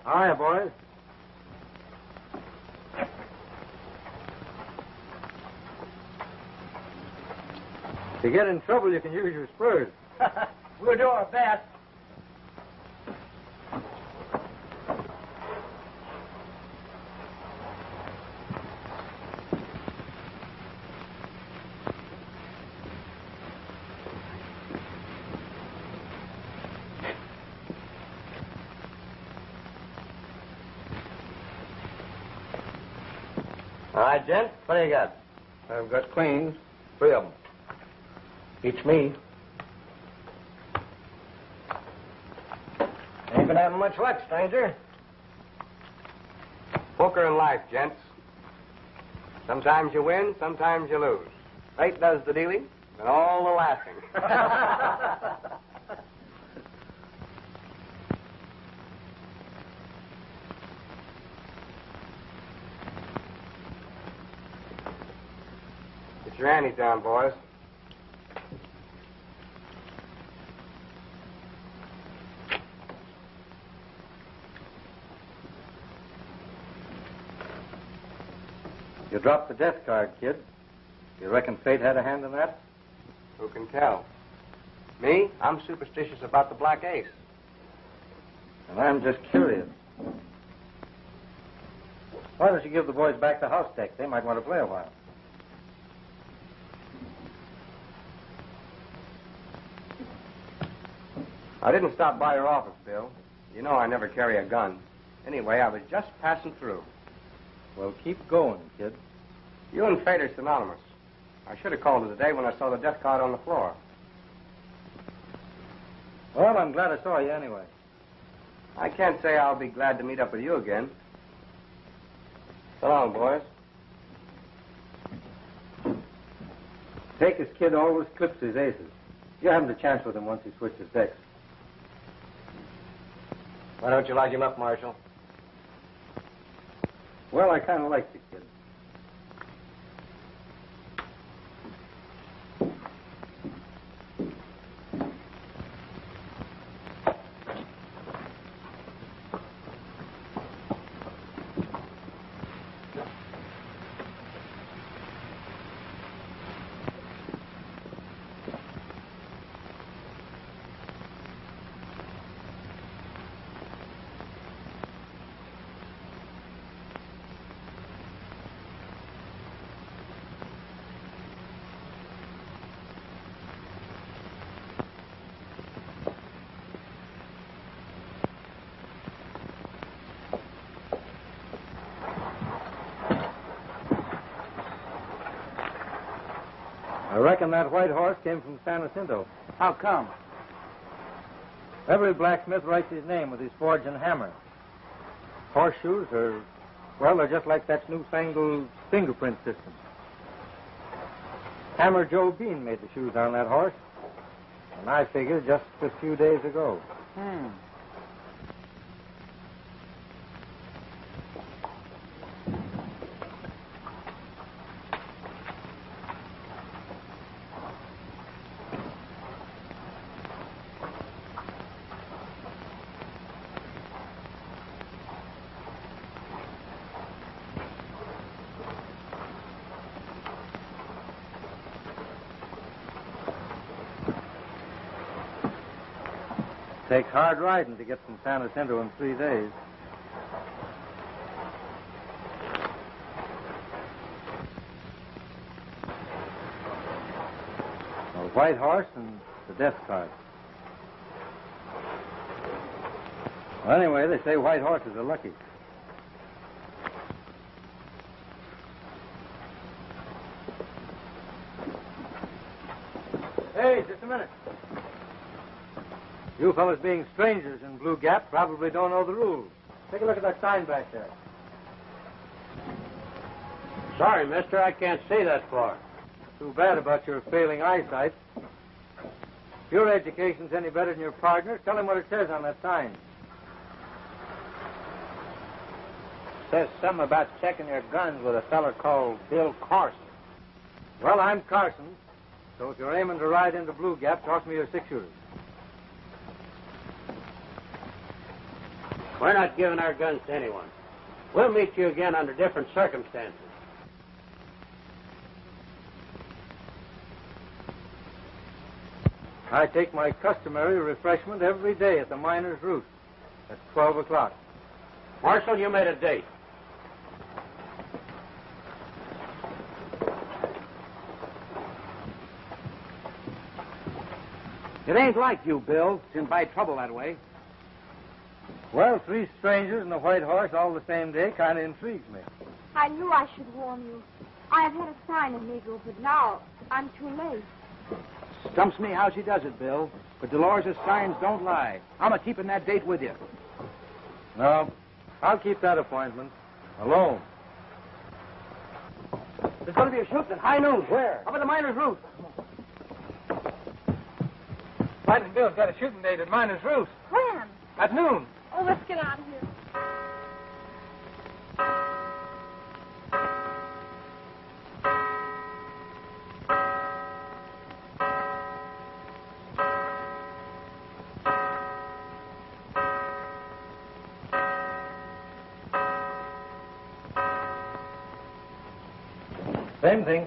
Hiya, boys. If you get in trouble, you can use your spurs. We'll do our best. All right, gents, what do you got? I've got queens, 3 of them. Each me. Ain't been having much luck, stranger. Poker in life, gents. Sometimes you win, sometimes you lose. Fate does the dealing, and all the laughing. Get your anties down, boys. You dropped the death card, kid. You reckon fate had a hand in that? Who can tell? Me? I'm superstitious about the black ace. And I'm just curious. Why don't you give the boys back the house deck? They might want to play a while. I didn't stop by your office, Bill. You know I never carry a gun. Anyway, I was just passing through. Well, keep going, kid. You and fate are synonymous. I should have called it today when I saw the death card on the floor. Well, I'm glad I saw you anyway. I can't say I'll be glad to meet up with you again. So long, boys. Take kid always clips his aces. You haven't a chance with him once he switches decks. Why don't you light him up, Marshal? Well, I kind of like the kid. I reckon that white horse came from San Jacinto. How come? Every blacksmith writes his name with his forge and hammer. Horseshoes are, well, they're just like that newfangled fingerprint system. Hammer Joe Bean made the shoes on that horse. And I figure just a few days ago. Takes hard riding to get from San Jacinto in 3 days. A white horse and the death card. Well, anyway, they say white horses are lucky. Hey, just a minute. You fellas being strangers in Blue Gap probably don't know the rules. Take a look at that sign back there. Sorry, mister, I can't see that far. Too bad about your failing eyesight. If your education's any better than your partner's, tell him what it says on that sign. Says something about checking your guns with a feller called Bill Carson. Well, I'm Carson, so if you're aiming to ride into Blue Gap, toss me your 6-shooters. We're not giving our guns to anyone. We'll meet you again under different circumstances. I take my customary refreshment every day at the Miner's Roost at 12 o'clock. Marshal, you made a date. It ain't like you, Bill, to invite trouble that way. Well, 3 strangers and a white horse all the same day kind of intrigues me. I knew I should warn you. I have had a sign of Negro, but now I'm too late. Stumps me how she does it, Bill. But Dolores' signs don't lie. I'm a-keeping that date with you. No, I'll keep that appointment. Alone. There's going to be a shoot at high noon. Where? Up at the Miner's Roost. Lightnin Bill's got a shooting date at Miner's Roost. When? At noon. Oh, let's get out of here. Same thing.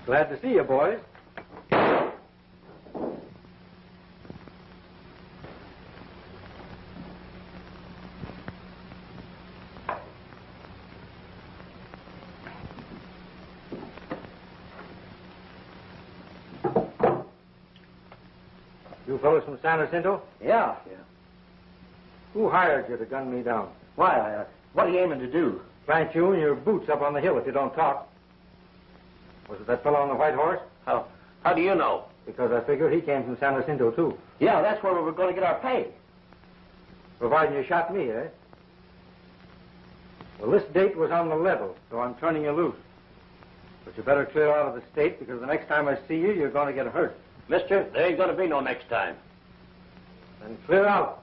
Glad to see you, boys. You fellows from San Jacinto? Yeah. Who hired you to gun me down? Why, what are you aiming to do? Plant you and your boots up on the hill if you don't talk. Was it that fellow on the white horse? How do you know? Because I figure he came from San Jacinto, too. Yeah, that's where we were going to get our pay. Providing you shot me, eh? Well, this date was on the level, so I'm turning you loose. But you better clear out of the state, because the next time I see you, you're going to get hurt. Mister, there ain't going to be no next time. Then clear out.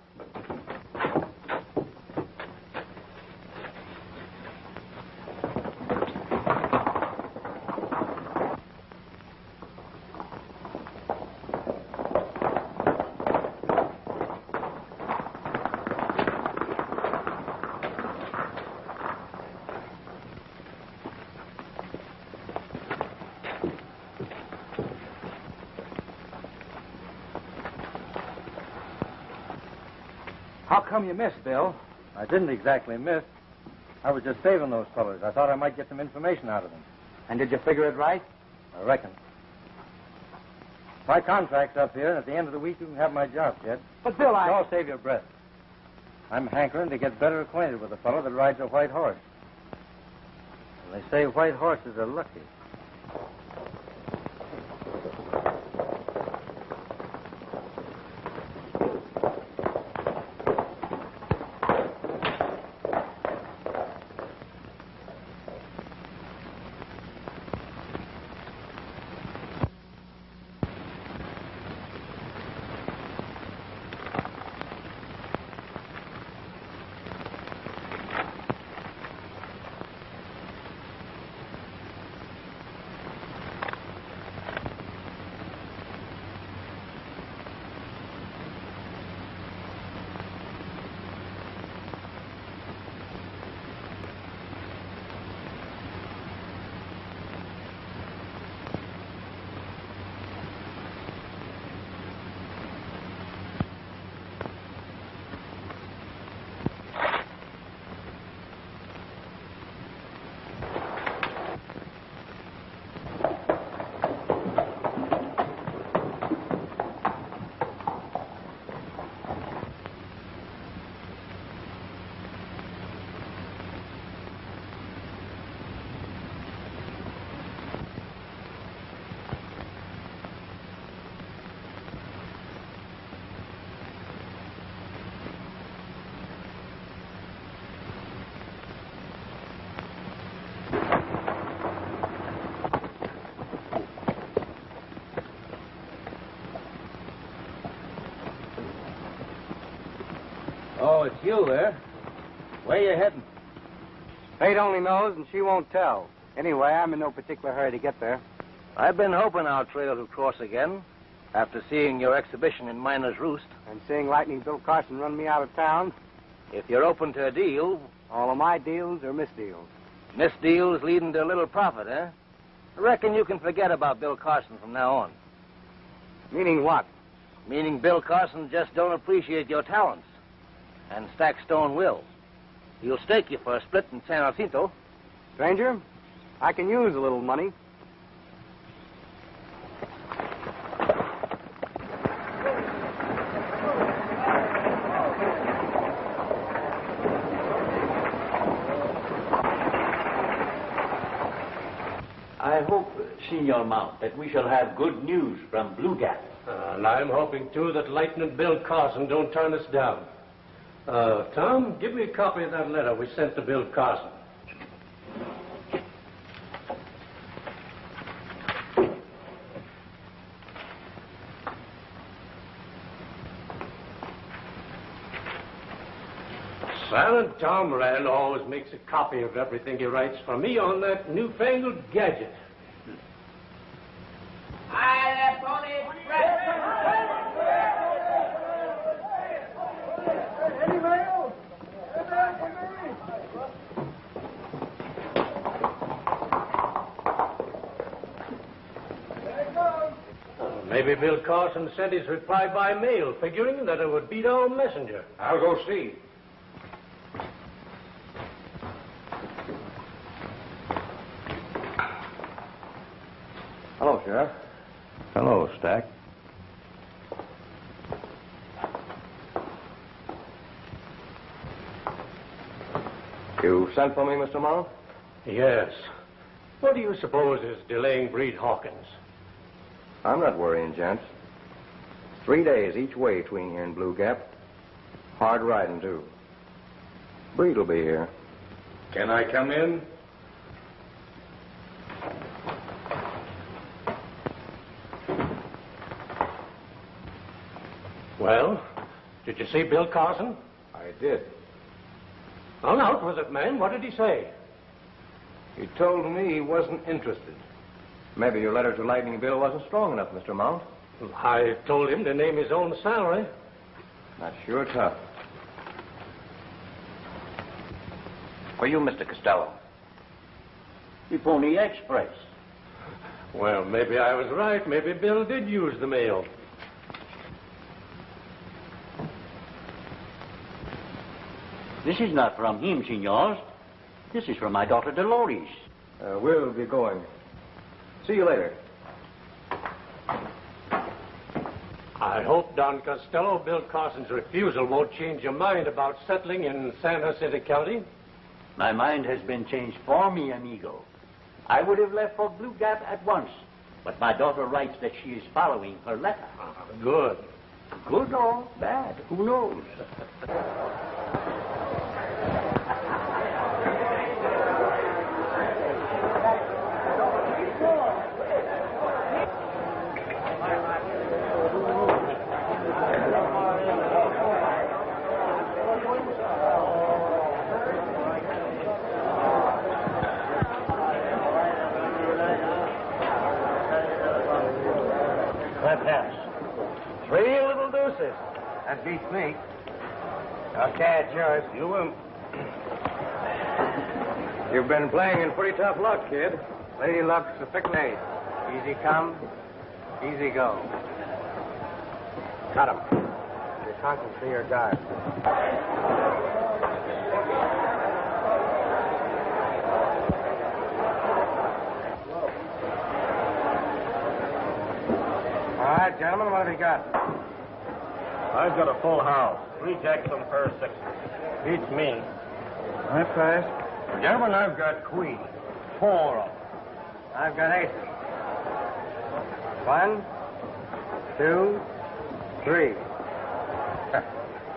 How come you missed, Bill? I didn't exactly miss. I was just saving those fellas. I thought I might get some information out of them. And did you figure it right? I reckon. My contract's up here, and at the end of the week, you can have my job, Jed. But, Bill, Don't save your breath. I'm hankering to get better acquainted with a fellow that rides a white horse. And they say white horses are lucky. Oh, it's you there. Where you heading? Fate only knows, and she won't tell. Anyway, I'm in no particular hurry to get there. I've been hoping our trails will cross again after seeing your exhibition in Miner's Roost. And seeing Lightning Bill Carson run me out of town, If you're open to a deal, all of my deals are misdeals. misdeals leading to little profit, eh? I reckon you can forget about Bill Carson from now on. Meaning what? Meaning Bill Carson just don't appreciate your talents. And Stackstone will. He'll stake you for a split in San Jacinto. Stranger, I can use a little money. I hope, Senor Mount, that we shall have good news from Blue Gap. And I'm hoping, too, that Lightnin' Bill Carson don't turn us down. Tom, give me a copy of that letter we sent to Bill Carson. Silent Tom Rand always makes a copy of everything he writes for me on that newfangled gadget. Maybe Bill Carson sent his reply by mail, figuring that it would beat our messenger. I'll go see. Hello, Sheriff. Hello, Stack. You sent for me, Mr. Mount? Yes. What do you suppose is delaying Breed Hawkins? I'm not worrying, gents. 3 days each way between here and Blue Gap. Hard riding, too. Breed will be here. Can I come in? Well, did you see Bill Carson? I did. On out with it, man. What did he say? He told me he wasn't interested. Maybe your letter to Lightning Bill wasn't strong enough, Mr. Mount. I told him to name his own salary. That's sure tough. For you, Mr. Costello. The Pony Express. Well, maybe I was right. Maybe Bill did use the mail. This is not from him, senors. This is from my daughter Dolores. We'll be going. See you later. I hope, Don Costello, Bill Carson's refusal won't change your mind about settling in San Jacinto County. My mind has been changed for me, amigo. I would have left for Blue Gap at once, but my daughter writes that she is following her letter. Good. Good or bad, who knows? Three little deuces. That beats me. Okay, it's yours. You will. You've been playing in pretty tough luck, kid. Lady luck's a fickle ace. Easy come, easy go. Cut him. Your conscience be your guide. All right, gentlemen, what have you got? I've got a full house. 3 jacks on pair 6. Beats me. That's fast. Gentlemen, I've got queen. 4 of them. I've got aces. 1, 2, 3.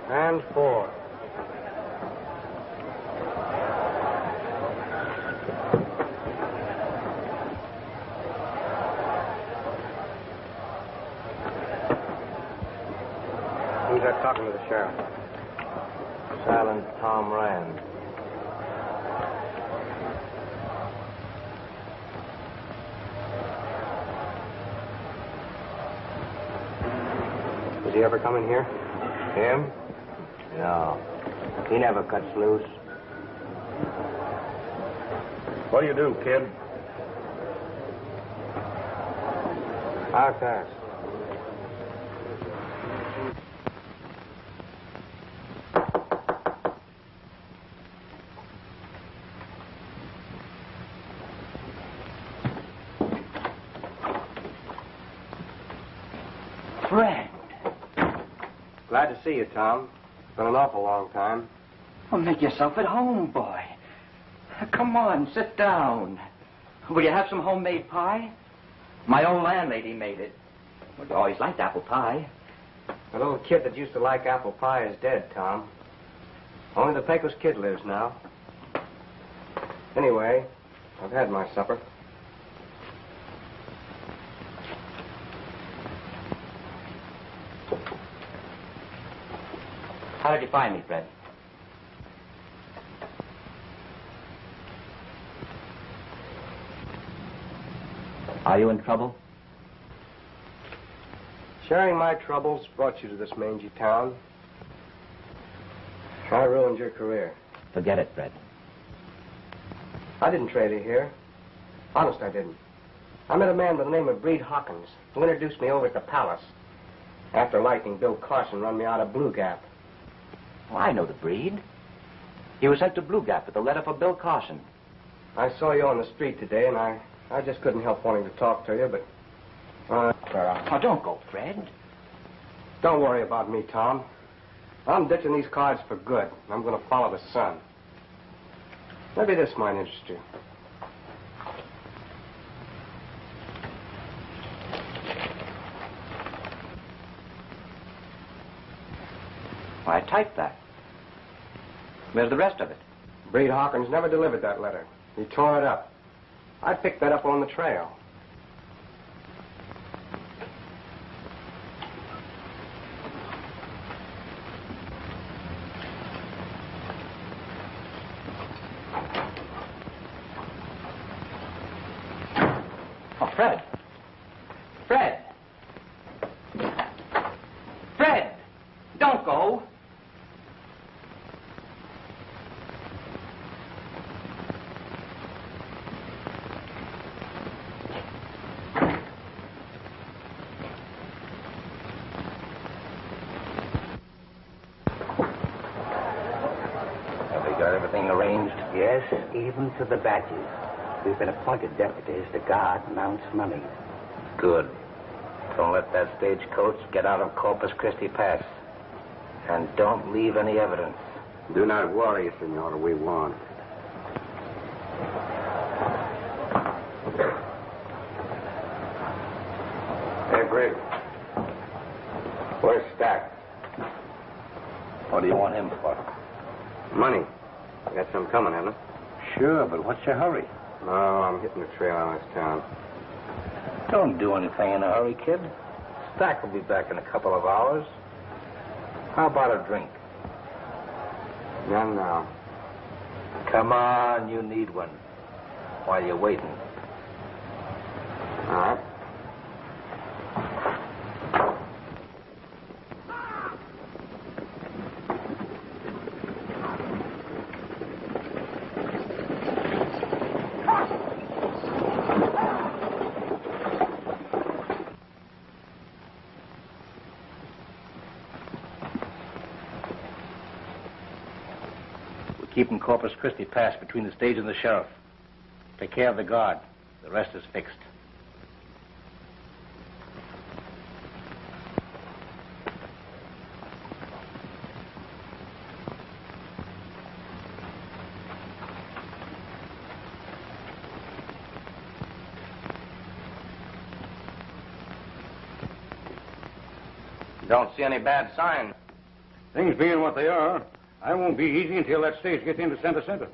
And 4. Who's that talking to the sheriff? Silent Tom Rand. Does he ever come in here? Him? No. He never cuts loose. What do you do, kid? Outcast. Friend. Glad to see you, Tom. It's been an awful long time. Well, make yourself at home, boy. Come on, sit down. Will you have some homemade pie? My old landlady made it. Well, you always liked apple pie. The little kid that used to like apple pie is dead, Tom. Only the Pecos kid lives now. Anyway, I've had my supper. How did you find me, Fred? Are you in trouble? Sharing my troubles brought you to this mangy town. I ruined your career. Forget it, Fred. I didn't trade you here. Honest, I didn't. I met a man by the name of Breed Hawkins who introduced me over at the palace. After Lightning, Bill Carson run me out of Blue Gap. Oh, I know the breed. He was sent to Blue Gap with a letter for Bill Carson. I saw you on the street today, and I just couldn't help wanting to talk to you, but... Oh, don't go, Fred. Don't worry about me, Tom. I'm ditching these cards for good. I'm going to follow the sun. Maybe this might interest you. Why, I typed that. Where's the rest of it? Breed Hawkins never delivered that letter. He tore it up. I picked that up on the trail. Oh, Fred. Fred. Fred! Don't go. Everything arranged? Yes, even to the badges. We've been appointed deputies to guard Mount's money. Good. Don't let that stagecoach get out of Corpus Christi Pass. And don't leave any evidence. Do not worry, Senor. We won't. Hey, Breed. Where's Stack? What do you want him for? Money. I got some coming, haven't I? Sure, but what's your hurry? No, I'm hitting the trail out of this town. Don't do anything in a hurry, kid. Stack will be back in a couple of hours. How about a drink? None now. Come on, you need one. While you're waiting. All right. Keeping Corpus Christi Pass between the stage and the sheriff. Take care of the guard. The rest is fixed. Don't see any bad signs. Things being what they are, I won't be easy until that stage gets into center.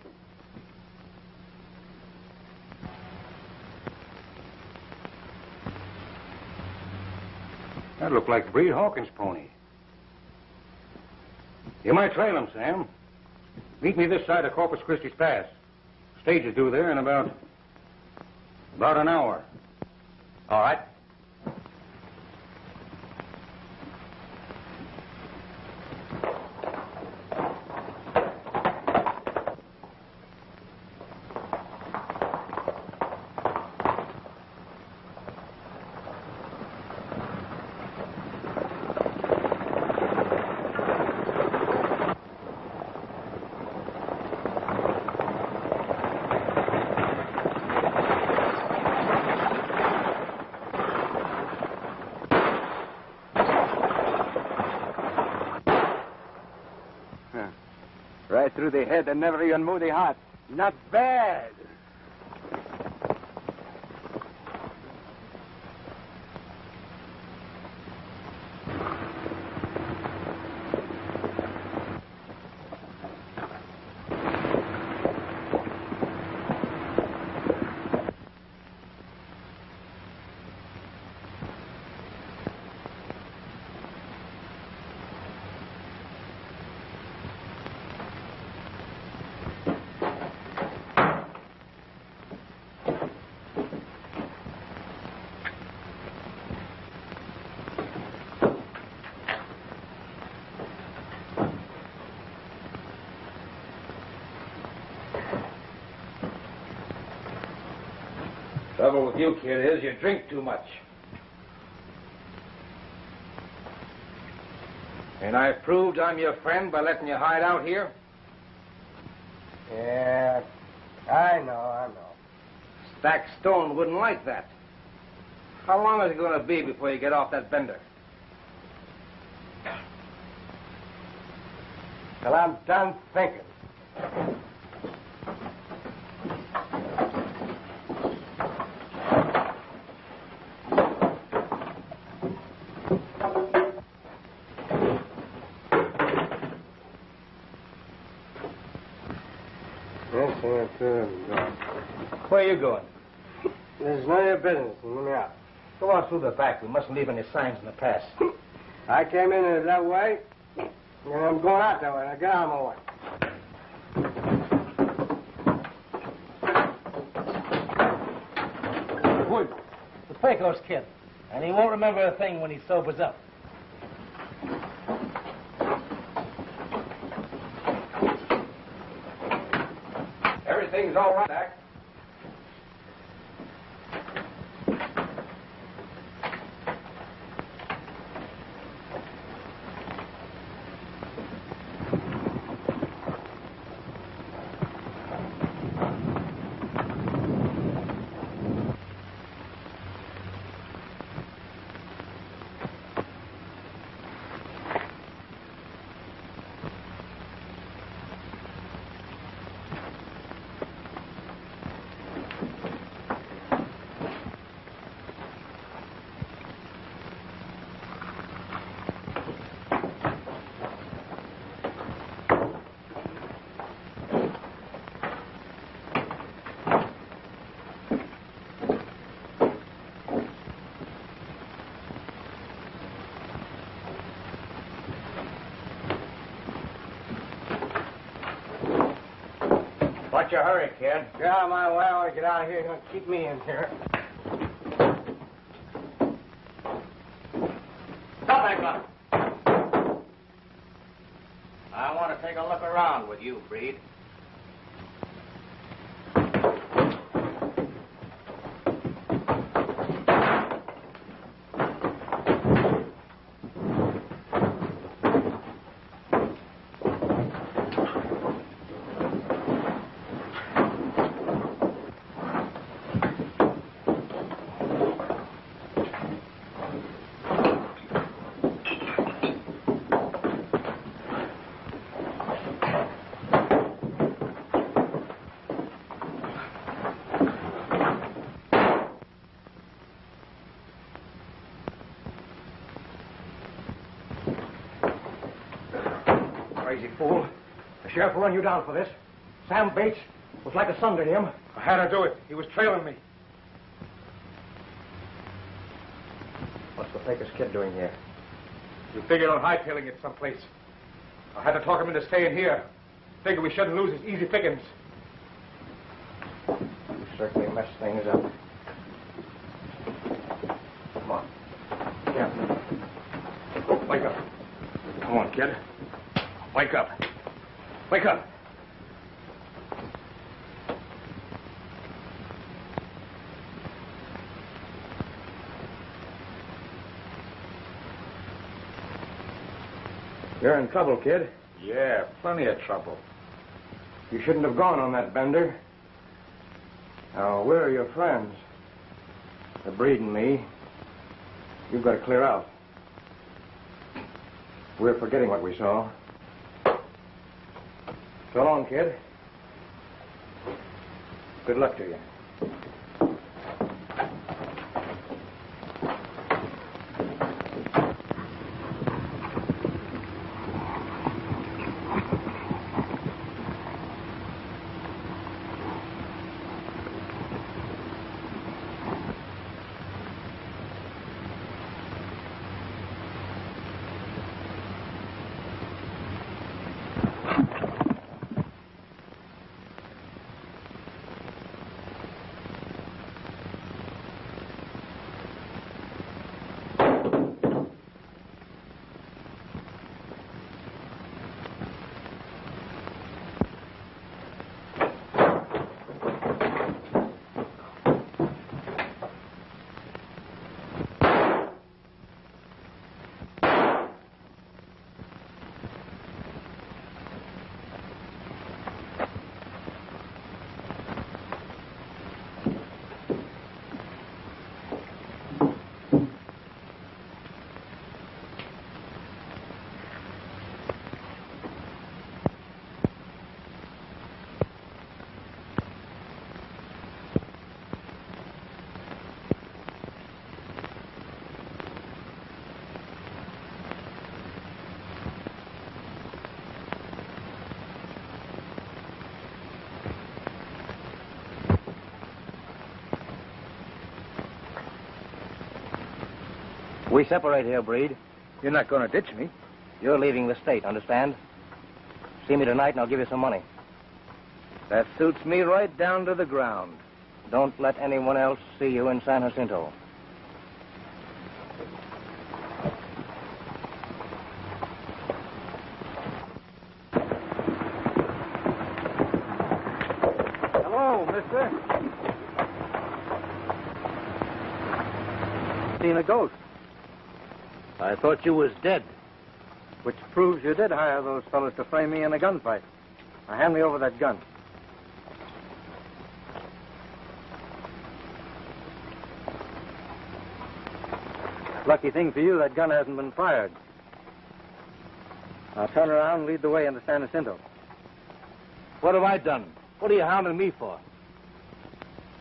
That looked like Breed Hawkins' pony. You might trail him, Sam. Meet me this side of Corpus Christi's Pass. Stage is due there in about an hour. All right. Right through the head and never even moved the heart. Not bad. Trouble with you, kid, is you drink too much. And I've proved I'm your friend by letting you hide out here? Yeah, I know. Stack Stone wouldn't like that. How long is it going to be before you get off that bender? Well, I'm done thinking. Where are you going? This is none of your business. Let me out. Go on through the back. We mustn't leave any signs in the pass. I came in that way, and I'm going out that way. Now get out of my way. Wood, the Pecos kid, and he won't remember a thing when he sobers up. Everything's all right, Dak. What's your hurry, kid? Get out of my way. I want to get out of here. You're going to keep me in here. Stop that gun. I want to take a look around with you, Breed. Crazy fool. The sheriff will run you down for this. Sam Bates was like a son to him. I had to do it. He was trailing me. What's the Pecos kid doing here? You figured on hightailing it someplace. I had to talk him into staying here. Figure we shouldn't lose his easy pickings. You certainly messed things up. Come on. Yeah. Wake up. Come on, kid. Wake up. Wake up. You're in trouble, kid. Yeah, plenty of trouble. You shouldn't have gone on that bender. Now, where are your friends? The Breed and me. You've got to clear out. We're forgetting what we saw. So long, kid. Good luck to you. We separate here, Breed. You're not going to ditch me. You're leaving the state, understand? See me tonight and I'll give you some money. That suits me right down to the ground. Don't let anyone else see you in San Jacinto. Hello, mister. Seen a ghost. I thought you was dead. Which proves you did hire those fellas to frame me in a gunfight. Now hand me over that gun. Lucky thing for you, that gun hasn't been fired. Now turn around and lead the way into San Jacinto. What have I done? What are you hounding me for?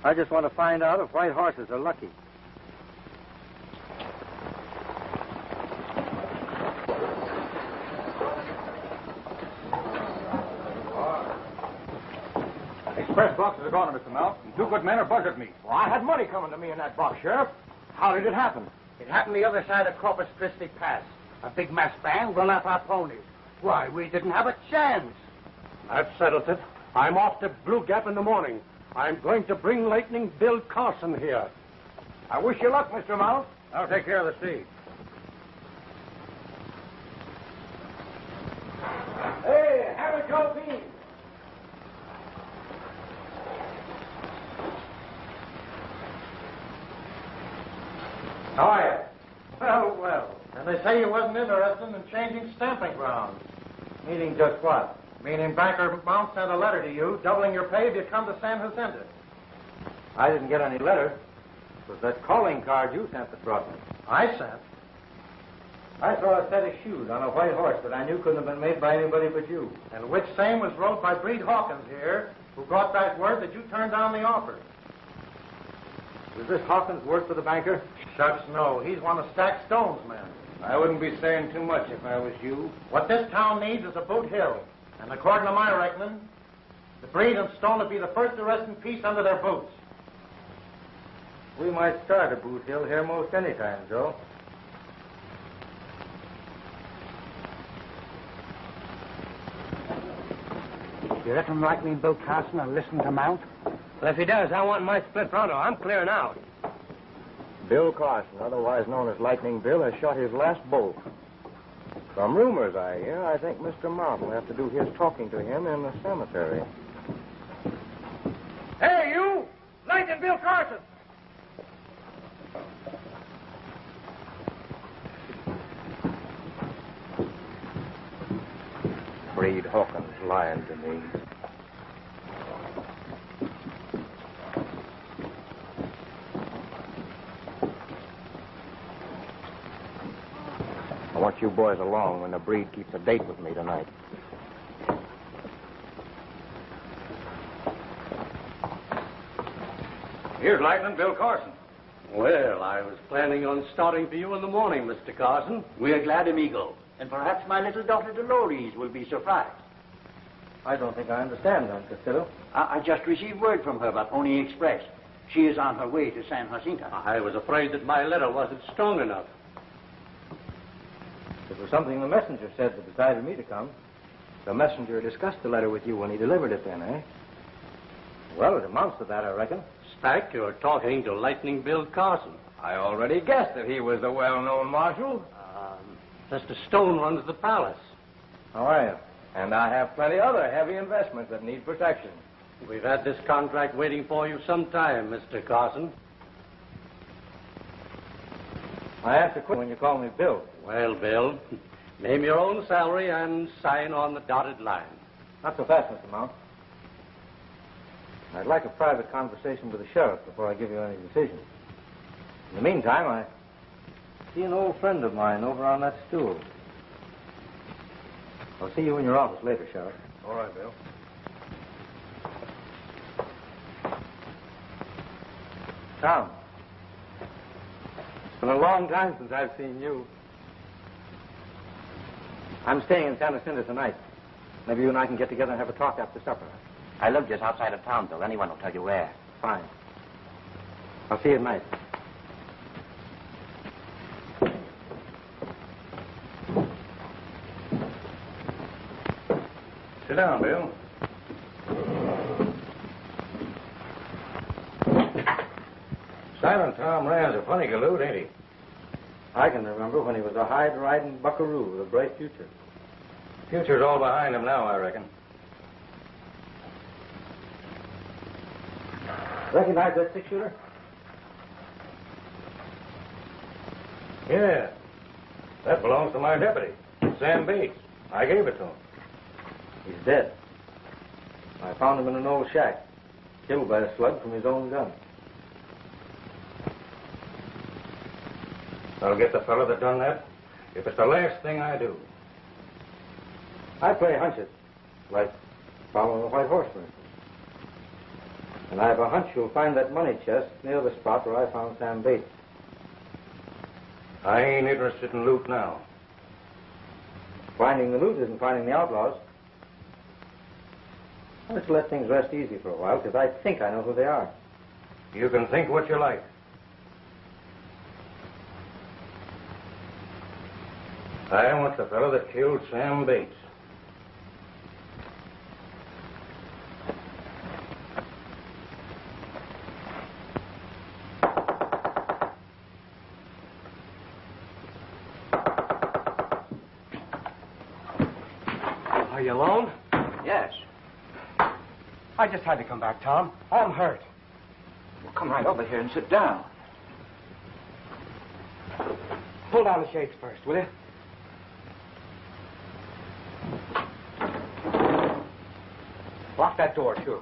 I just want to find out if white horses are lucky. Express boxes are gone, Mr. Mount, and two good men are buzzed me. Well, I had money coming to me in that box, Sheriff. How did it happen? It happened the other side of Corpus Christi Pass. A big mass band run off our ponies. Why, we didn't have a chance. That settles it. I'm off to Blue Gap in the morning. I'm going to bring Lightning Bill Carson here. I wish you luck, Mr. Mount. I'll take care of the steed. Hey, have a Joe Bean. How are you? Well. And they say you wasn't interested in changing stamping grounds. Meaning just what? Meaning Banker Mount sent a letter to you, doubling your pay if you come to San Jacinto. I didn't get any letter. It was that calling card you sent that brought me. I sent. I saw a set of shoes on a white horse that I knew couldn't have been made by anybody but you. And which same was rode by Breed Hawkins here, who brought back word that you turned down the offer. Does this Hawkins work for the banker? Shucks, no. He's one of Stack Stone's men. I wouldn't be saying too much if I was you. What this town needs is a boot hill. And according to my reckoning, the Breed and Stone will be the first to rest in peace under their boots. We might start a boot hill here most any time, Joe. You reckon Lightning Bill Carson will listen to Mount? Well, if he does, I want my split pronto. I'm clearing out. Bill Carson, otherwise known as Lightning Bill, has shot his last bolt. From rumors I hear, I think Mr. Mount will have to do his talking to him in the cemetery. Hey, you! Lightning Bill Carson! Breed Hawkins lying to me. I want you boys along when the Breed keeps a date with me tonight. Here's Lightnin' Bill Carson. Well, I was planning on starting for you in the morning, Mr. Carson. We're glad, amigo. And perhaps my little daughter Dolores will be surprised. I don't think I understand, Don Castillo. I just received word from her about Pony Express. She is on her way to San Jacinto. I was afraid that my letter wasn't strong enough. It was something the messenger said that decided me to come. The messenger discussed the letter with you when he delivered it then, eh? Well, it amounts to that, I reckon. Stack, you're talking to Lightning Bill Carson. I already guessed that he was the well-known marshal. Mr. Stone runs the palace. How are you? And I have plenty other heavy investments that need protection. We've had this contract waiting for you some time, Mr. Carson. I have to quit when you call me Bill. Well, Bill, name your own salary and sign on the dotted line. Not so fast, Mr. Mount. I'd like a private conversation with the sheriff before I give you any decision. In the meantime, I see an old friend of mine over on that stool. I'll see you in your office later, Sheriff. All right, Bill. Tom. It's been a long time since I've seen you. I'm staying in San Jacinto tonight. Maybe you and I can get together and have a talk after supper. I live just outside of town, Bill. Anyone will tell you where. Fine. I'll see you at night. Sit down, Bill. Silent Tom Rand's a funny galoot, ain't he? I can remember when he was a hide-riding buckaroo with a bright future. Future's all behind him now, I reckon. Recognize that six-shooter? Yeah. That belongs to my deputy, Sam Bates. I gave it to him. He's dead. I found him in an old shack, killed by a slug from his own gun. I'll get the fellow that done that if it's the last thing I do. I play hunches, like following a white horse, for instance. And I have a hunch you'll find that money chest near the spot where I found Sam Bates. I ain't interested in loot now. Finding the loot isn't finding the outlaws. Let's let things rest easy for a while, because I think I know who they are. You can think what you like. I want the fellow that killed Sam Bates. Are you alone? Yes. I just had to come back, Tom. I'm hurt. Well, come right over here and sit down. Pull down the shades first, will you? Lock that door, too.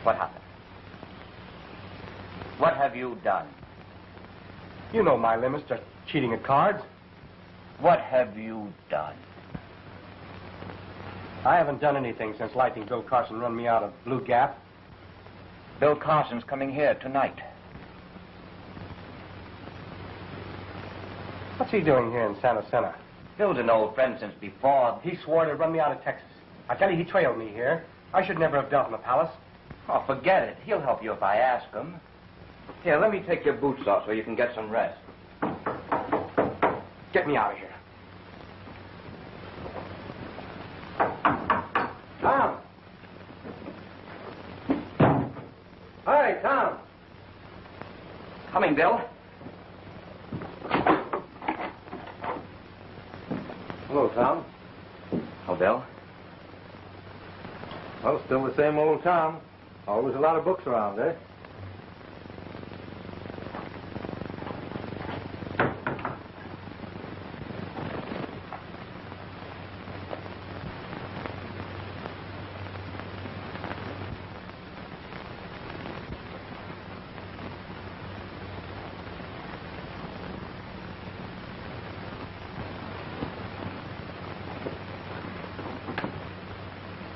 What happened? What have you done? You know my limits, just cheating at cards. What have you done? I haven't done anything since Lightning Bill Carson run me out of Blue Gap. Bill Carson's coming here tonight. What's he doing here in Santa Cena? Bill's an old friend since before. He swore to run me out of Texas. I tell you, he trailed me here. I should never have dealt in the palace. Oh, forget it. He'll help you if I ask him. Here, let me take your boots off so you can get some rest. Get me out of here. Tom! Hi, Tom! Coming, Bill. Hello, Tom. Oh, Bill. Well, still the same old Tom. Always a lot of books around, eh?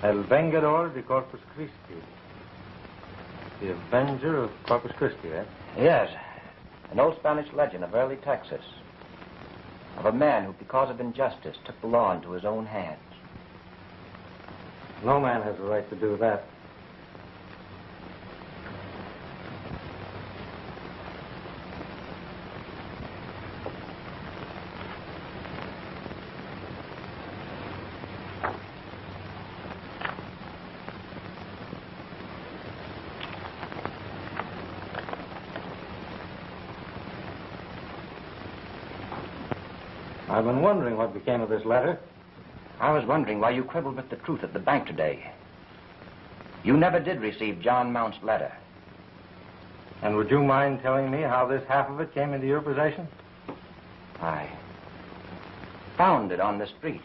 El Vengador de Corpus Christi. The Avenger of Corpus Christi, eh? Yes. An old Spanish legend of early Texas. Of a man who, because of injustice, took the law into his own hands. No man has the right to do that. I've been wondering what became of this letter. I was wondering why you quibbled with the truth at the bank today. You never did receive John Mount's letter. And would you mind telling me how this half of it came into your possession? I found it on the street.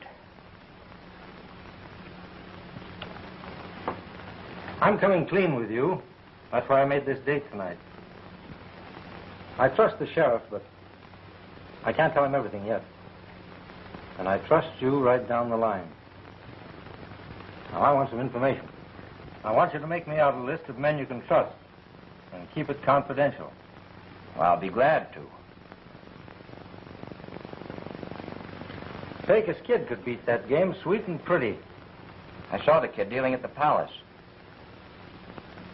I'm coming clean with you. That's why I made this date tonight. I trust the sheriff, but I can't tell him everything yet. And I trust you right down the line. Now, I want some information. I want you to make me out a list of men you can trust and keep it confidential. Well, I'll be glad to. Pecos Kid could beat that game sweet and pretty. I saw the kid dealing at the palace.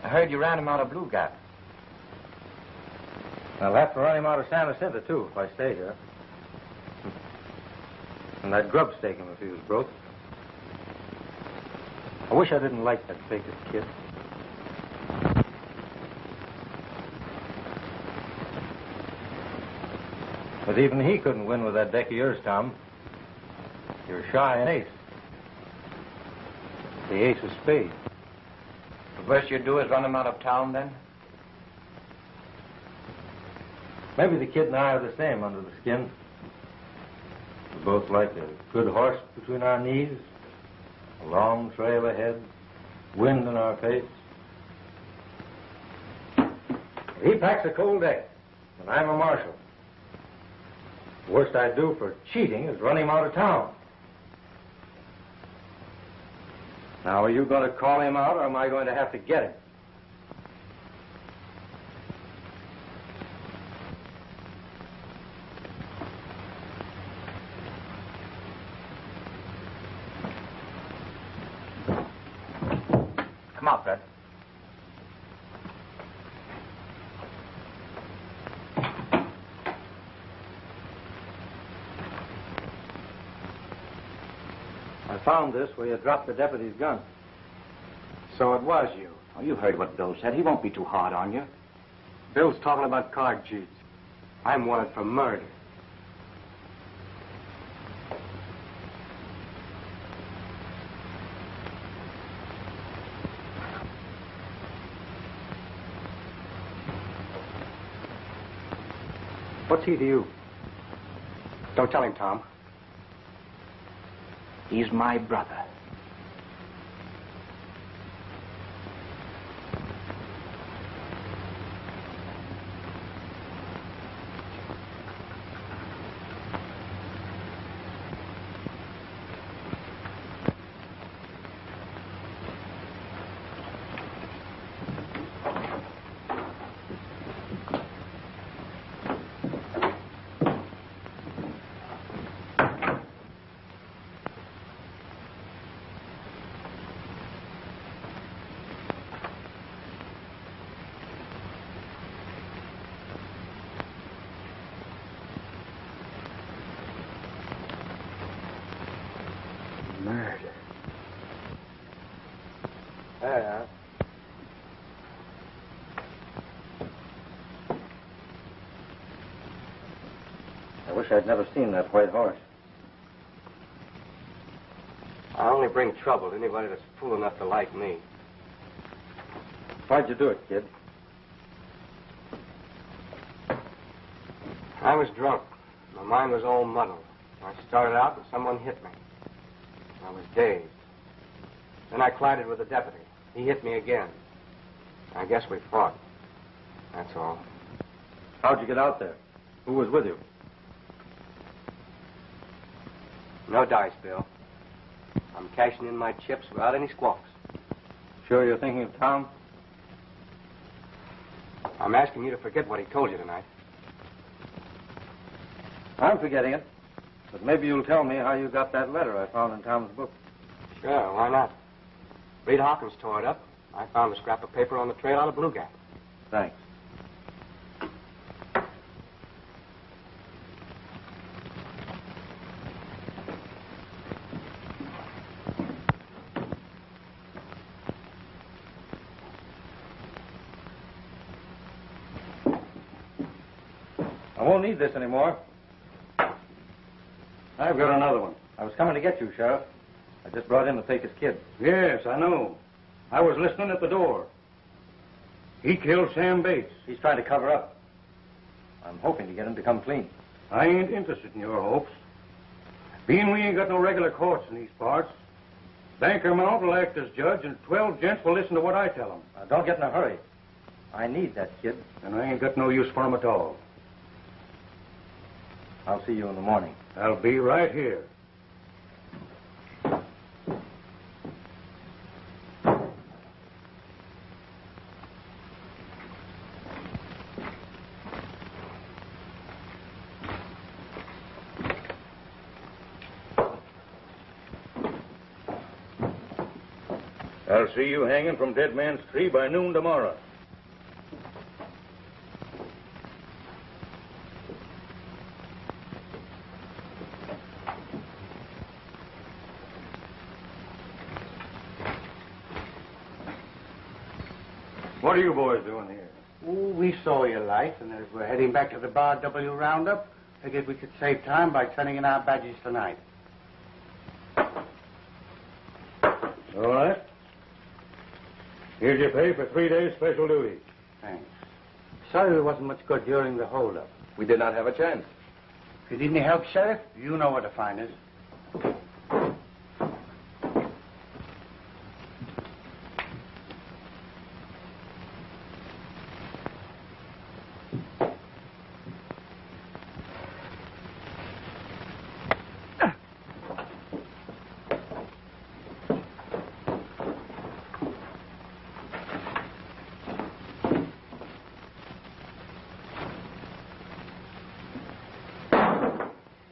I heard you ran him out of Blue Gap. I'll have to run him out of San Jacinto, too, if I stay here. And I'd grub stake him if he was broke. I wish I didn't like that Pecos Kid. But even he couldn't win with that deck of yours, Tom. You're shy an ace. The ace of spades. The worst you'd do is run him out of town, then? Maybe the kid and I are the same under the skin. We're both like a good horse between our knees, a long trail ahead, wind in our face. He packs a cold deck, and I'm a marshal. The worst I'd do for cheating is run him out of town. Now, are you going to call him out, or am I going to have to get him? Come out, Fred. I found this where you dropped the deputy's gun. So it was you. Oh, you heard what Bill said. He won't be too hard on you. Bill's talking about card cheats. I'm wanted for murder. What's he to you? Don't tell him, Tom. He's my brother. Yeah. I wish I'd never seen that white horse. I only bring trouble to anybody that's fool enough to like me. Why'd you do it, kid? I was drunk. My mind was all muddled. I started out and someone hit me. I was dazed. Then I collided with a deputy. He hit me again. I guess we fought. That's all. How'd you get out there? Who was with you? No dice, Bill. I'm cashing in my chips without any squawks. Sure you're thinking of Tom? I'm asking you to forget what he told you tonight. I'm forgetting it. But maybe you'll tell me how you got that letter I found in Tom's book. Sure, why not? Reed Hawkins tore it up. I found a scrap of paper on the trail out of Blue Gap. Thanks. I won't need this anymore. I've got another one. I was coming to get you, Sheriff. I just brought in the fakest kid. Yes, I know. I was listening at the door. He killed Sam Bates. He's trying to cover up. I'm hoping to get him to come clean. I ain't interested in your hopes. Being we ain't got no regular courts in these parts, Banker Mount will act as judge, and 12 gents will listen to what I tell them. Now, don't get in a hurry. I need that kid. And I ain't got no use for him at all. I'll see you in the morning. I'll be right here. I'll see you hanging from Dead Man's Tree by noon tomorrow. What are you boys doing here? Oh, we saw your light, and as we're heading back to the Bar W roundup, figured we could save time by turning in our badges tonight. All right. Here's your pay for 3 days special duty. Thanks. Sorry there wasn't much good during the holdup. We did not have a chance. If you need any help, Sheriff, you know where to find us.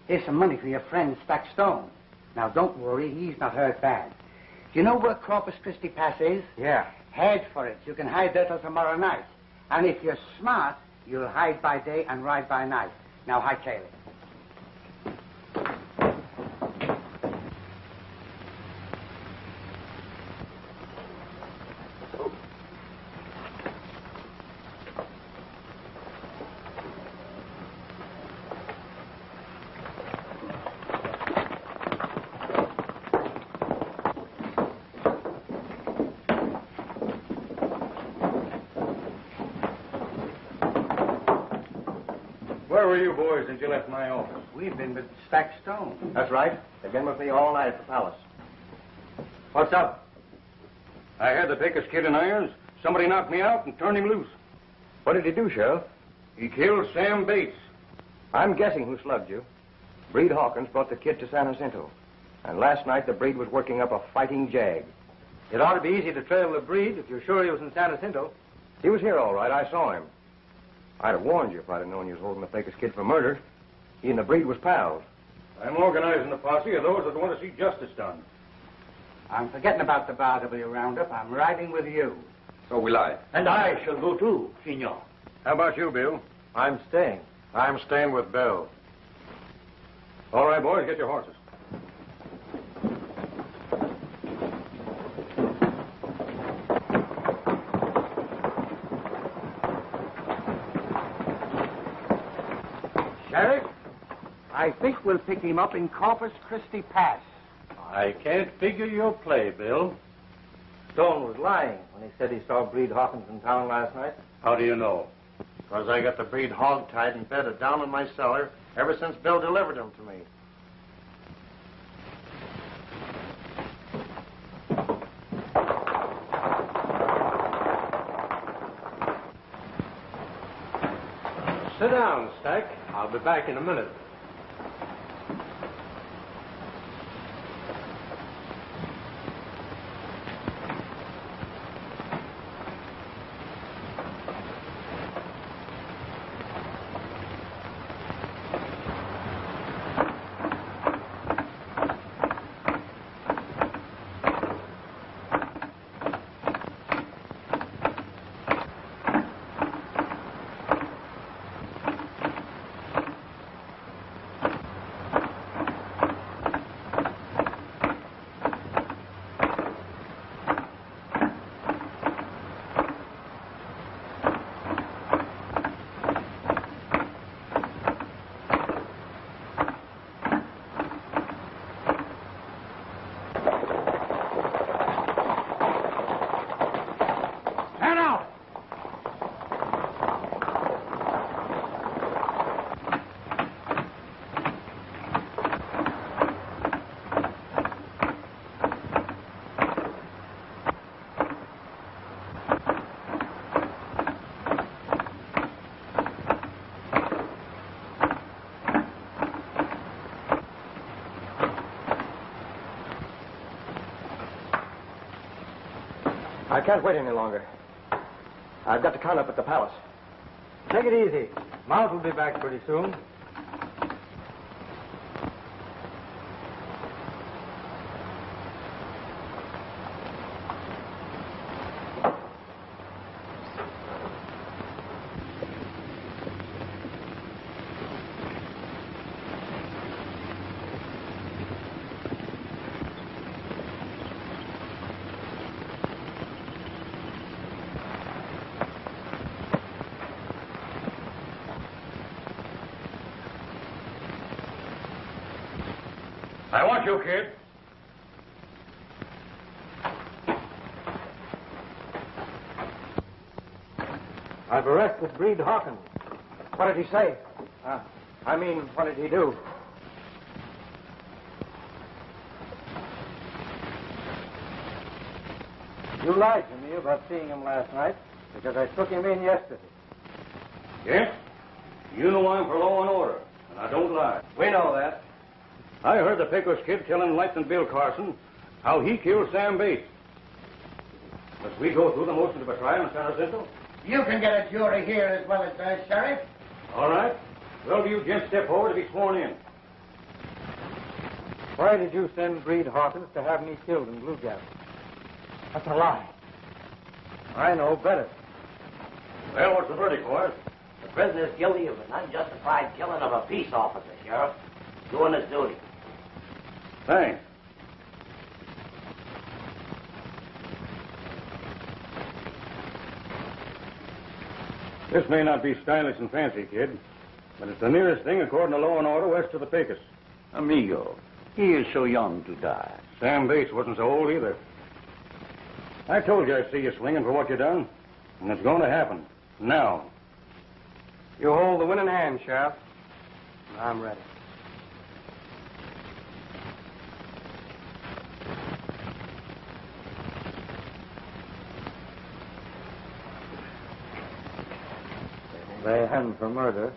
Here's some money for your friend, Stack Stone. Now, don't worry, he's not hurt bad. Do you know where Corpus Christi Pass is? Yeah. Head for it. You can hide there till tomorrow night. And if you're smart, you'll hide by day and ride by night. Now, hightail it. Where were you boys since you left my office? We've been with Stack Stone. That's right. They've been with me all night at the palace. What's up? I had the Pecos kid in irons. Somebody knocked me out and turned him loose. What did he do, Sheriff? He killed Sam Bates. I'm guessing who slugged you. Breed Hawkins brought the kid to San Jacinto. And last night, the Breed was working up a fighting jag. It ought to be easy to trail the Breed if you're sure he was in San Jacinto. He was here all right. I saw him. I'd have warned you if I'd have known you was holding the Pecos kid for murder. He and the Breed was pals. I'm organizing a posse of those that want to see justice done. I'm forgetting about the Bar W roundup. I'm riding with you. So will I. And I shall go too, Senor. How about you, Bill? I'm staying. I'm staying with Bill. All right, boys, get your horses. I think we'll pick him up in Corpus Christi Pass. I can't figure your play, Bill. Stone was lying when he said he saw Breed Hawkins in town last night. How do you know? Because I got the breed hog tied and bedded down in my cellar ever since Bill delivered him to me. Sit down, Stack. I'll be back in a minute. I can't wait any longer. I've got to count up at the palace. Take it easy. Mount will be back pretty soon. I want you, kid. I've arrested Breed Hawkins. What did he say? What did he do? You lied to me about seeing him last night because I took him in yesterday. Yes? You know I'm for law and order, and I don't lie. We know that. I heard the Pecos kid telling Lightnin Bill Carson how he killed Sam Bates. Must we go through the motions of a trial in San Jacinto? You can get a jury here as well as us, Sheriff. All right. Well, you gents step forward to be sworn in. Why did you send Breed Hawkins to have me killed in Blue Gap? That's a lie. I know better. Well, what's the verdict, boys? The prisoner's guilty of an unjustified killing of a peace officer, Sheriff. Doing his duty. Thanks. This may not be stylish and fancy, kid, but it's the nearest thing, according to law and order, west of the Pecos. Amigo, he is so young to die. Sam Bates wasn't so old either. I told you I'd see you swinging for what you done, and it's going to happen. Now. You hold the winning hand, Sheriff. I'm ready. They hanged for murder.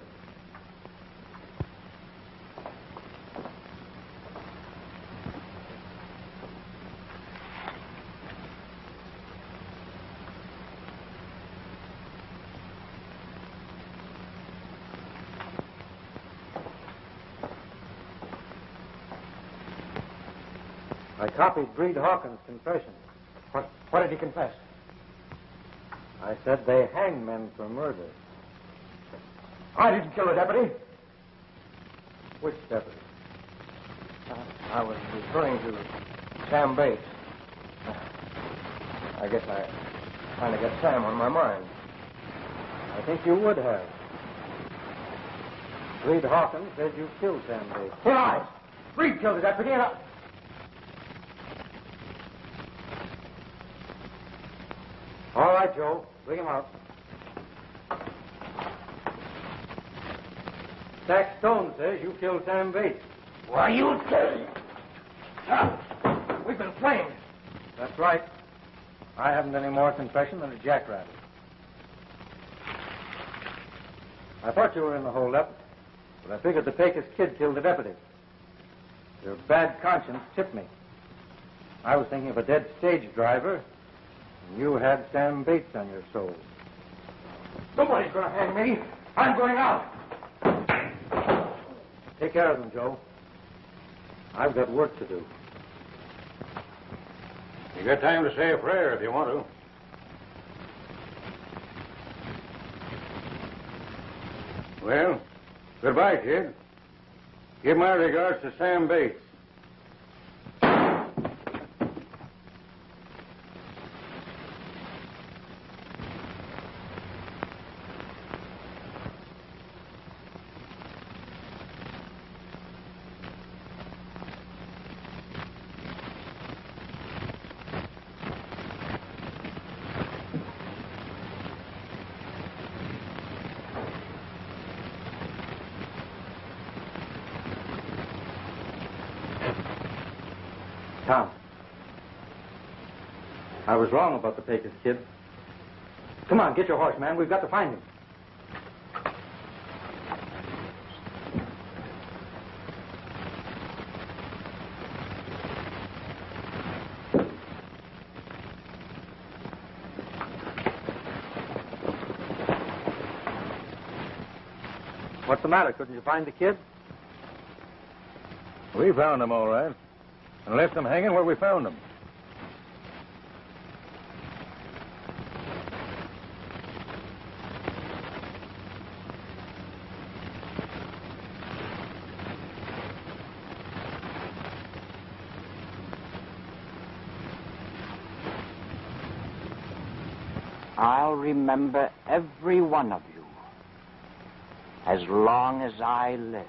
I copied Breed Hawkins' confession. What did he confess? I said they hang men for murder. I didn't kill the deputy. Which deputy? I was referring to Sam Bates. I guess I kind of got Sam on my mind. I think you would have. Reed Hawkins says you killed Sam Bates. Lies. Reed killed the deputy and All right, Joe. Bring him out. Jack Stone says you killed Sam Bates. Why, you tell We've been framed. That's right. I haven't any more confession than a jackrabbit. I thought you were in the holdup, but I figured the Pecos kid killed the deputy. Your bad conscience tipped me. I was thinking of a dead stage driver, and you had Sam Bates on your soul. Nobody's going to hang me. I'm going out. Take care of them, Joe. I've got work to do. You got time to say a prayer if you want to. Well, goodbye, kid. Give my regards to Sam Bates. Tom, I was wrong about the Pecos kid. Come on, get your horse, man. We've got to find him. What's the matter? Couldn't you find the kid? We found him, all right. And left him hanging where we found him. I'll remember every one of you as long as I live.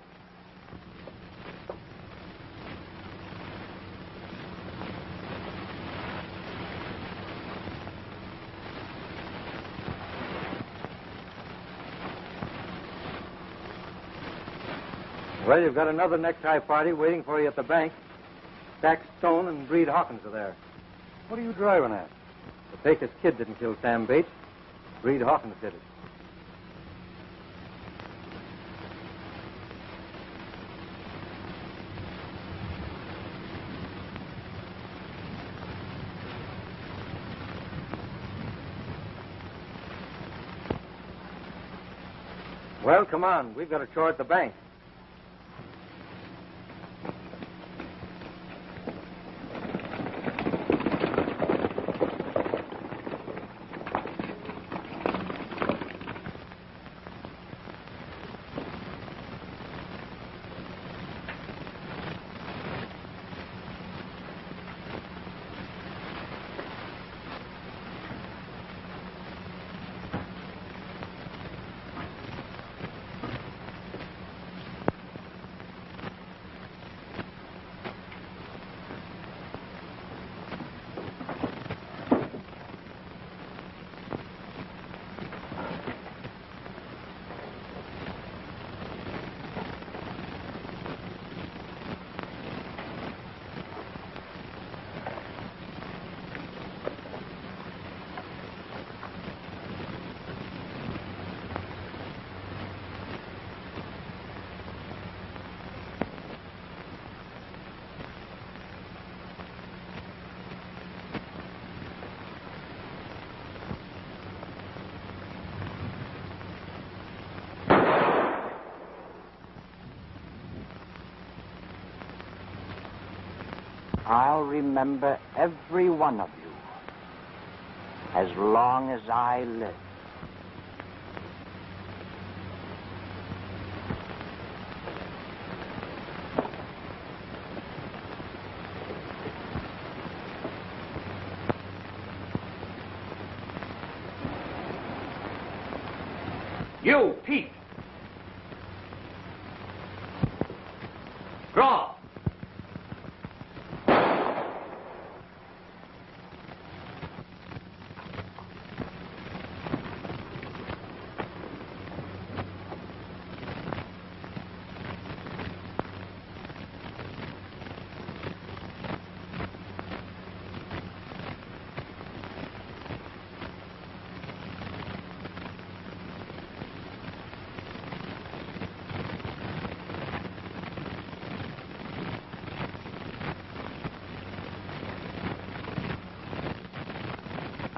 Well, you've got another necktie party waiting for you at the bank. Jack Stone and Breed Hawkins are there. What are you driving at? The Pecos kid didn't kill Sam Bates. Breed Hawkins did it. Well, come on. We've got a chore at the bank. I'll remember every one of you as long as I live. You, Pete.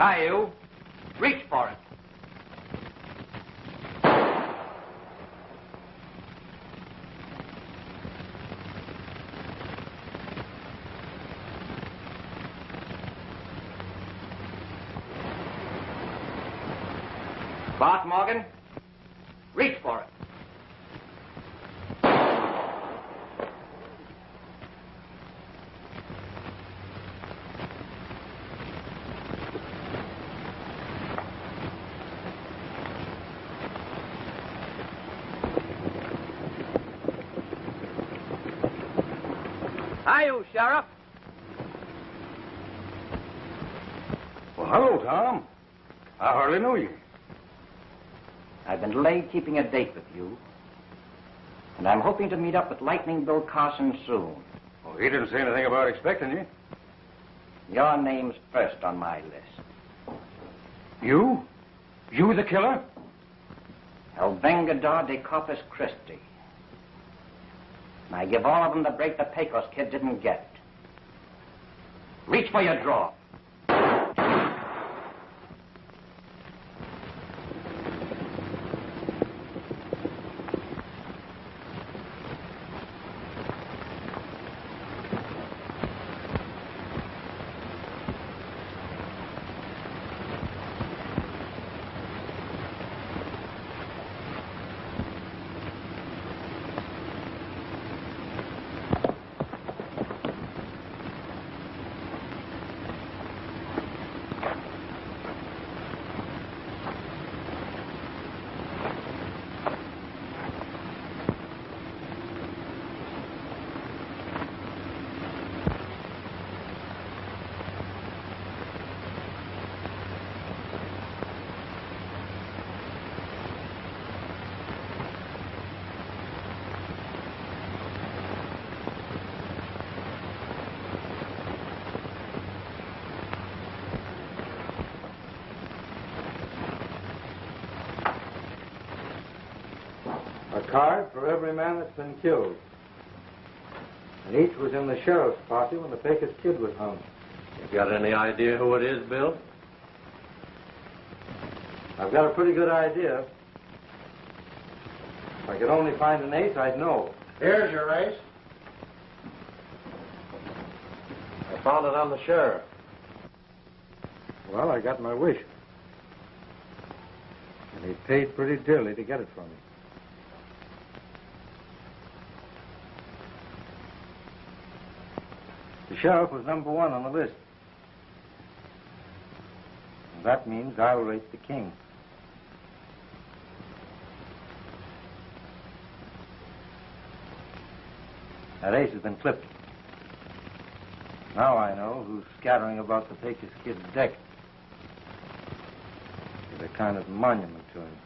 Hi, you. Reach for it. Bart Morgan, reach for it. Hi, you, Sheriff. Well, hello, Tom. I hardly knew you. I've been delayed keeping a date with you, and I'm hoping to meet up with Lightning Bill Carson soon. Well, he didn't say anything about expecting you. Your name's first on my list. You? You the killer? El Vengador de Corpus Christi. And I give all of them the break the Pecos kid didn't get. Reach for your draw. Card for every man that's been killed. And each was in the sheriff's posse when the Pecos kid was hung. You got any idea who it is, Bill? I've got a pretty good idea. If I could only find an ace, I'd know. Here's your ace. I found it on the sheriff. Well, I got my wish. And he paid pretty dearly to get it from me. The sheriff was number one on the list. And that means I'll rate the king. That ace has been clipped. Now I know who's scattering about the Pecos kid's deck. It's a kind of monument to him.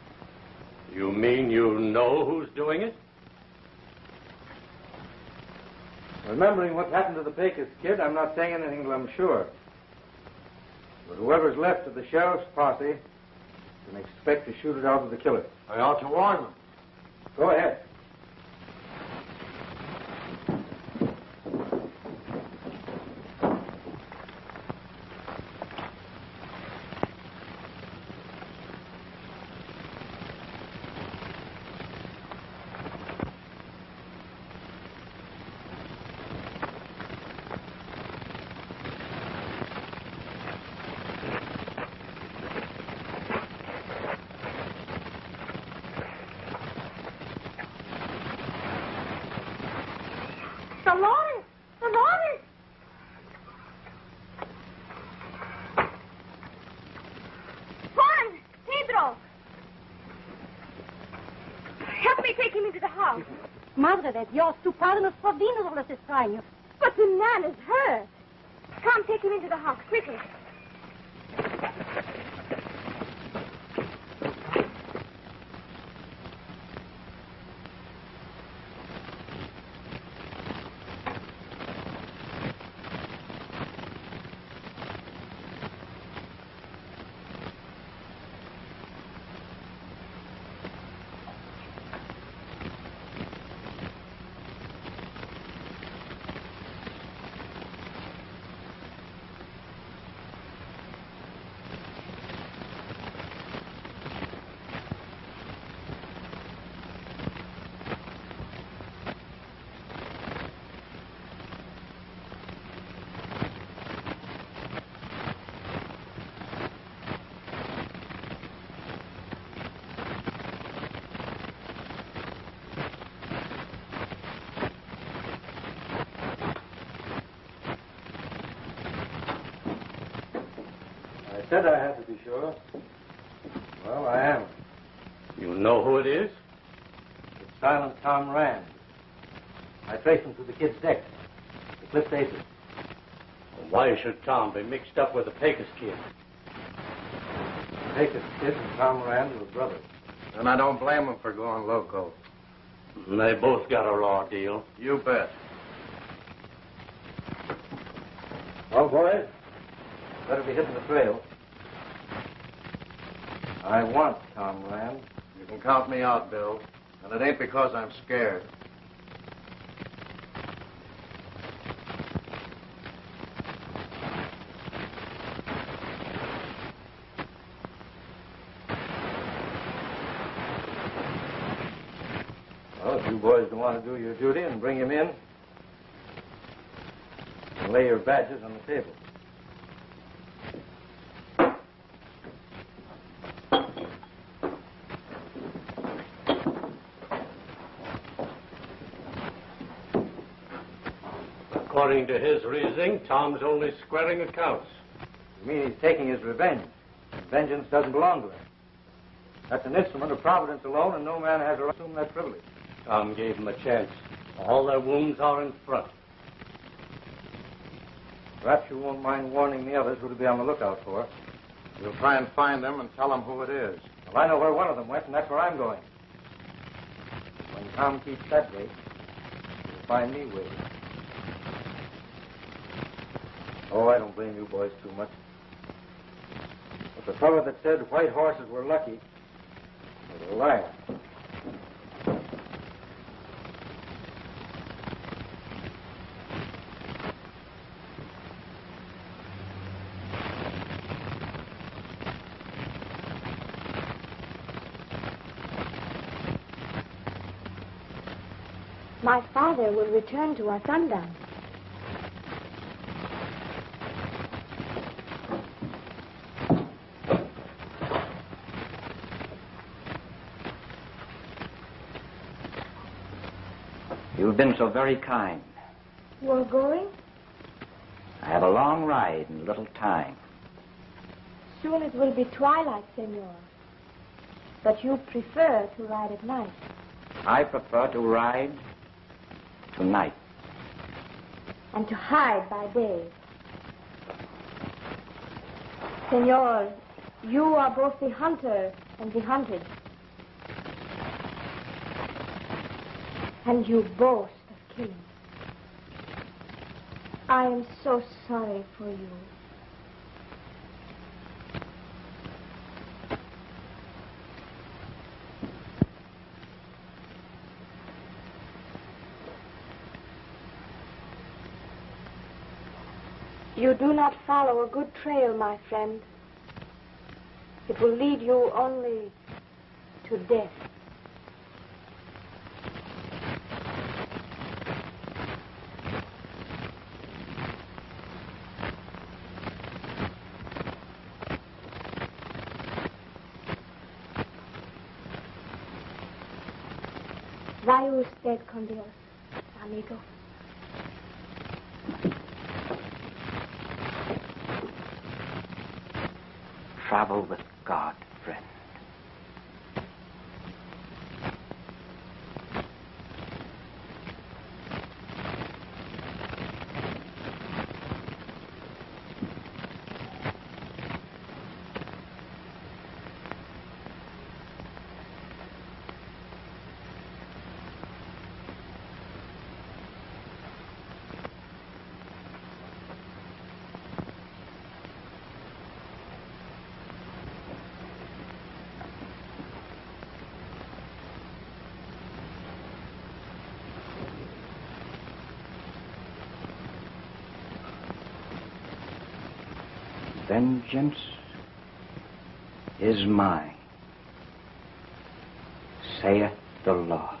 You mean you know who's doing it? Remembering what's happened to the Pecos kid, I'm not saying anything till I'm sure. But whoever's left of the sheriff's posse can expect to shoot it out with the killer. I ought to warn them. Go ahead. Madre de Dios, tu padre nos provino de los extraños. But the man is hurt. Come, take him into the house, quickly. said I had to be sure. Well, I am. You know who it is? It's Silent Tom Rand. I traced him to the kid's deck. The Cliff Aces. Well, why should Tom be mixed up with the Pecos kid? The Pecos kid and Tom Rand were brothers. And I don't blame him for going loco. And they both got a raw deal. You bet. Well, boys, better be hitting the trail. I want Tom Rand. You can count me out, Bill. And it ain't because I'm scared. Well, if you boys don't want to do your duty and bring him in, and lay your badges on the table. According to his reasoning, Tom's only squaring accounts. You mean he's taking his revenge? Vengeance doesn't belong to him. That's an instrument of Providence alone, and no man has a right to assume that privilege. Tom gave him a chance. All their wounds are in front. Perhaps you won't mind warning the others who to be on the lookout for. We'll try and find them and tell them who it is. Well, I know where one of them went, and that's where I'm going. When Tom keeps that gate, he'll find me waiting. Oh, I don't blame you boys too much. But the fellow that said white horses were lucky was a liar. My father will return to us sundown. You've been so very kind. You're going? I have a long ride and little time. Soon it will be twilight, senor. But you prefer to ride at night. I prefer to ride tonight. And to hide by day. Senor, you are both the hunter and the hunted. And you boast of killing. I am so sorry for you. You do not follow a good trail, my friend. It will lead you only to death. Vaya usted con Dios, amigo. Travel with God, friend. Vengeance is mine, saith the Lord.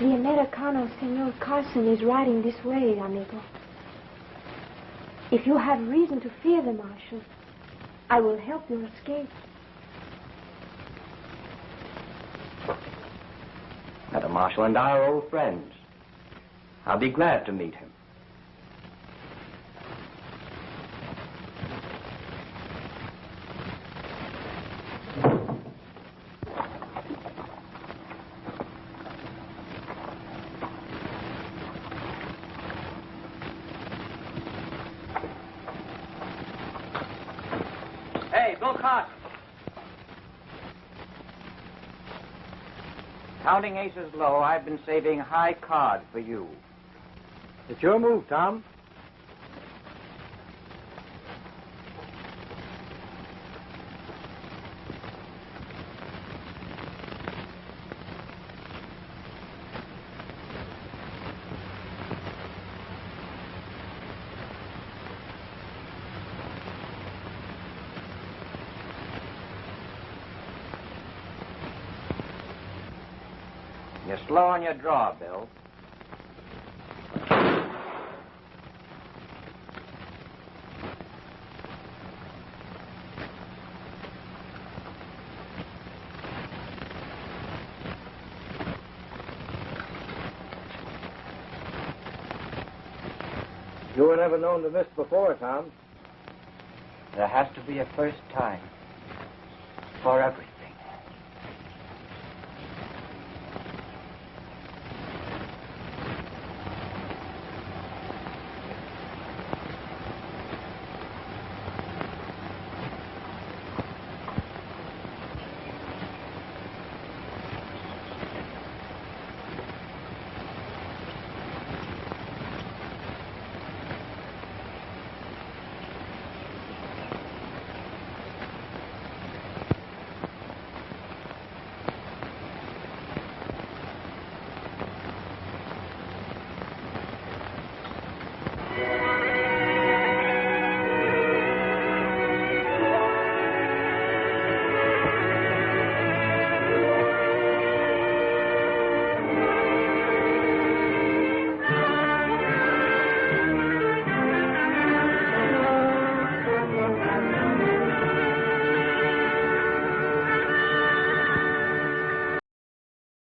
The Americano, Senor Carson, is riding this way, amigo. If you have reason to fear the Marshal, I will help your escape. Now, the Marshal and I are old friends. I'll be glad to meet him. Hey, Bill Carson. Counting aces low, I've been saving high card for you. It's your move, Tom. You're slow on your draw, Bill. You were never known to miss before, Tom. There has to be a first time for everything.